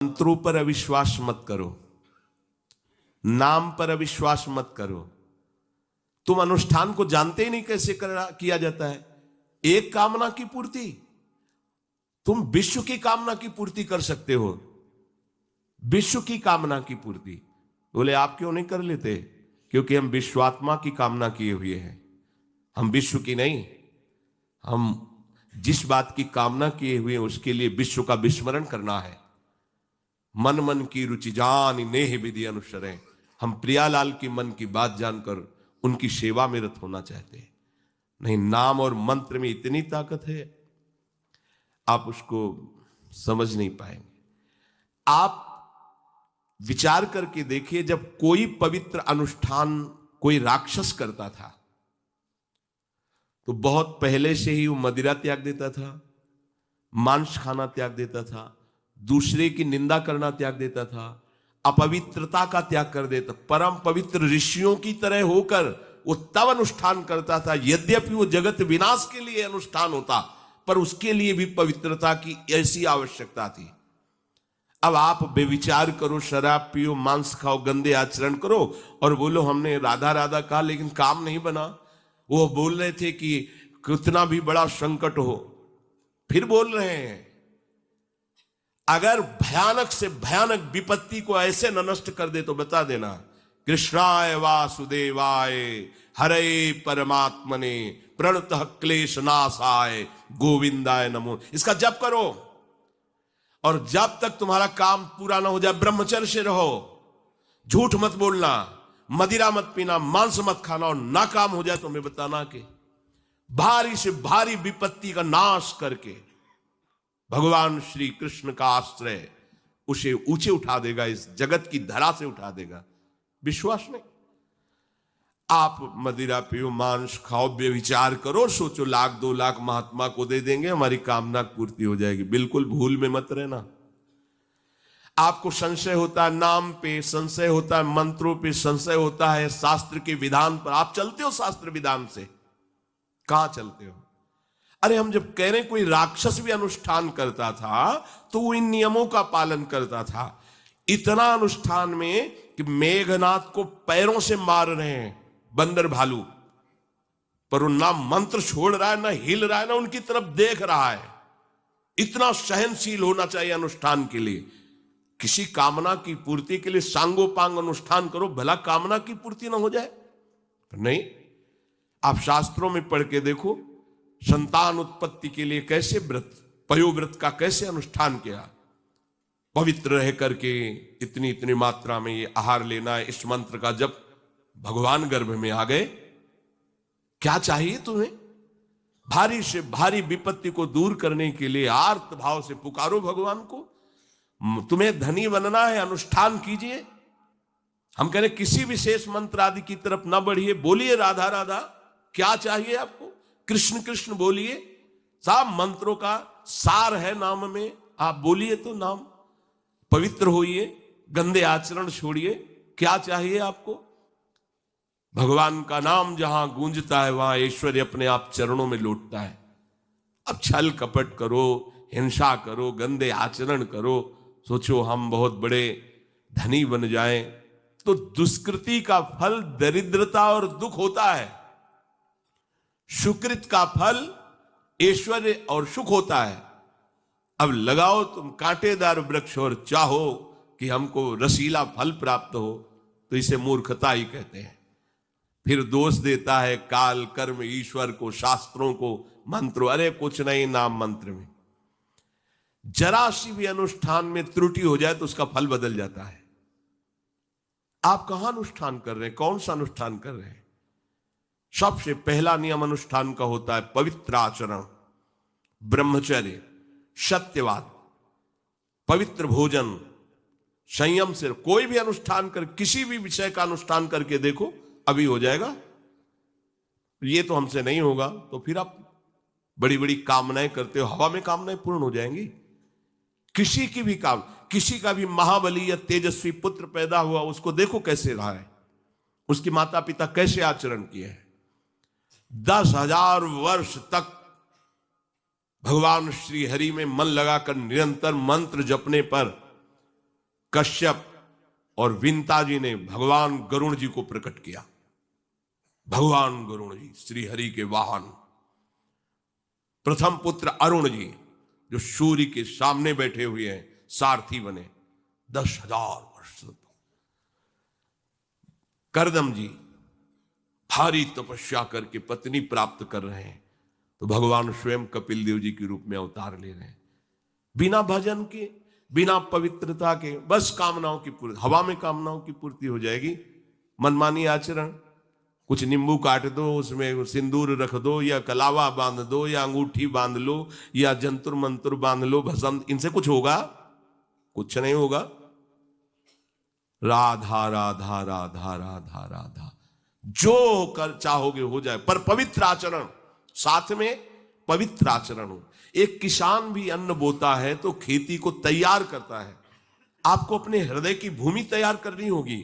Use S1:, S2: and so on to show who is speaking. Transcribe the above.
S1: मंत्रों पर अविश्वास मत करो, नाम पर अविश्वास मत करो। तुम अनुष्ठान को जानते ही नहीं कैसे किया जाता है। एक कामना की पूर्ति, तुम विश्व की कामना की पूर्ति कर सकते हो, विश्व की कामना की पूर्ति। बोले आप क्यों नहीं कर लेते? क्योंकि हम विश्वात्मा की कामना किए हुए हैं, हम विश्व की नहीं। हम जिस बात की कामना किए हुए हैं उसके लिए विश्व का विस्मरण करना है। मन मन की रुचि जान नेह विधि अनुसरें। हम प्रियालाल की मन की बात जानकर उनकी सेवा में रत होना चाहते हैं। नहीं, नाम और मंत्र में इतनी ताकत है, आप उसको समझ नहीं पाएंगे। आप विचार करके देखिए, जब कोई पवित्र अनुष्ठान कोई राक्षस करता था तो बहुत पहले से ही वो मदिरा त्याग देता था, मांस खाना त्याग देता था, दूसरे की निंदा करना त्याग देता था, अपवित्रता का त्याग कर देता। परम पवित्र ऋषियों की तरह होकर वो तब अनुष्ठान करता था। यद्यपि वो जगत विनाश के लिए अनुष्ठान होता, पर उसके लिए भी पवित्रता की ऐसी आवश्यकता थी। अब आप बेविचार करो, शराब पियो, मांस खाओ, गंदे आचरण करो और बोलो हमने राधा राधा कहा लेकिन काम नहीं बना। वो बोल रहे थे कि कितना भी बड़ा संकट हो, फिर बोल रहे हैं। अगर भयानक से भयानक विपत्ति को ऐसे न नष्ट कर दे तो बता देना, कृष्णाय वासुदेवाय हरे परमात्मने प्रणतः क्लेश नाशाय गोविंदाय नमो। इसका जप करो और जब तक तुम्हारा काम पूरा ना हो जाए ब्रह्मचर्य से रहो। झूठ मत बोलना, मदिरा मत पीना, मांस मत खाना, और ना काम हो जाए तो हमें बताना कि भारी से भारी विपत्ति का नाश करके भगवान श्री कृष्ण का आश्रय उसे ऊंचे उठा देगा, इस जगत की धरा से उठा देगा। विश्वास नहीं? आप मदिरा पियो, मांस खाओ, व्यभिचार करो, सोचो 1,00,000-2,00,000 महात्मा को दे देंगे, हमारी कामना पूर्ति हो जाएगी। बिल्कुल भूल में मत रहना। आपको संशय होता है नाम पे, संशय होता है मंत्रों पे, संशय होता है शास्त्र के विधान पर। आप चलते हो शास्त्र विधान से? कहां चलते हो? अरे हम जब कह रहे कोई राक्षस भी अनुष्ठान करता था तो वो इन नियमों का पालन करता था। इतना अनुष्ठान में कि मेघनाथ को पैरों से मार रहे हैं बंदर भालू, पर वो ना मंत्र छोड़ रहा है, ना हिल रहा है, ना उनकी तरफ देख रहा है। इतना सहनशील होना चाहिए अनुष्ठान के लिए। किसी कामना की पूर्ति के लिए सांगोपांग अनुष्ठान करो, भला कामना की पूर्ति ना हो जाए? नहीं। आप शास्त्रों में पढ़ के देखो, संतान उत्पत्ति के लिए कैसे व्रत, पयोव्रत का कैसे अनुष्ठान किया। पवित्र रह करके इतनी इतनी मात्रा में ये आहार लेना है, इस मंत्र का जब भगवान गर्भ में आ गए। क्या चाहिए तुम्हें? भारी से भारी विपत्ति को दूर करने के लिए आर्त भाव से पुकारो भगवान को। तुम्हें धनी बनना है, अनुष्ठान कीजिए। हम कह रहे किसी विशेष मंत्र आदि की तरफ ना बढ़िए, बोलिए राधा राधा। क्या चाहिए आपको? कृष्ण कृष्ण बोलिए। सब मंत्रों का सार है नाम में, आप बोलिए तो नाम। पवित्र होइए, गंदे आचरण छोड़िए। क्या चाहिए आपको? भगवान का नाम जहां गूंजता है वहां ऐश्वर्य अपने आप चरणों में लौटता है। अब छल कपट करो, हिंसा करो, गंदे आचरण करो, सोचो हम बहुत बड़े धनी बन जाएं, तो दुष्कृति का फल दरिद्रता और दुख होता है। सुकृत का फल ऐश्वर्य और सुख होता है। अब लगाओ तुम कांटेदार वृक्ष और चाहो कि हमको रसीला फल प्राप्त हो, तो इसे मूर्खता ही कहते हैं। फिर दोष देता है काल, कर्म, ईश्वर को, शास्त्रों को, मंत्रों। अरे कुछ नहीं, नाम मंत्र में जरा सी भी अनुष्ठान में त्रुटि हो जाए तो उसका फल बदल जाता है। आप कहां अनुष्ठान कर रहे हैं? कौन सा अनुष्ठान कर रहे हैं? सबसे पहला नियम अनुष्ठान का होता है पवित्र आचरण, ब्रह्मचर्य, सत्यवाद, पवित्र भोजन, संयम से। कोई भी अनुष्ठान कर, किसी भी विषय का अनुष्ठान करके देखो, अभी हो जाएगा। ये तो हमसे नहीं होगा, तो फिर आप बड़ी बड़ी कामनाएं करते हो, हवा में कामनाएं पूर्ण हो जाएंगी। किसी की भी काम, किसी का भी महाबली या तेजस्वी पुत्र पैदा हुआ, उसको देखो कैसे रहा है, उसके माता पिता कैसे आचरण किए हैं। 10,000 वर्ष तक भगवान श्री हरि में मन लगाकर निरंतर मंत्र जपने पर कश्यप और विंता जी ने भगवान गरुण जी को प्रकट किया। भगवान गरुण जी श्री हरि के वाहन, प्रथम पुत्र अरुण जी जो सूर्य के सामने बैठे हुए हैं, सारथी बने 10,000 वर्ष। करदम जी भारी तपस्या करके पत्नी प्राप्त कर रहे हैं, तो भगवान स्वयं कपिल देव जी के रूप में अवतार ले रहे हैं। बिना भजन के, बिना पवित्रता के, बस कामनाओं की पूर्ति, हवा में कामनाओं की पूर्ति हो जाएगी। मनमानी आचरण, कुछ नींबू काट दो, उसमें सिंदूर रख दो, या कलावा बांध दो, या अंगूठी बांध लो, या जंतुर मंतुर बांध लो, भस्म, इनसे कुछ होगा? कुछ नहीं होगा। राधा राधा राधा राधा राधा, जो कर चाहोगे हो जाए, पर पवित्र आचरण, साथ में पवित्र आचरण हो। एक किसान भी अन्न बोता है तो खेती को तैयार करता है। आपको अपने हृदय की भूमि तैयार करनी होगी।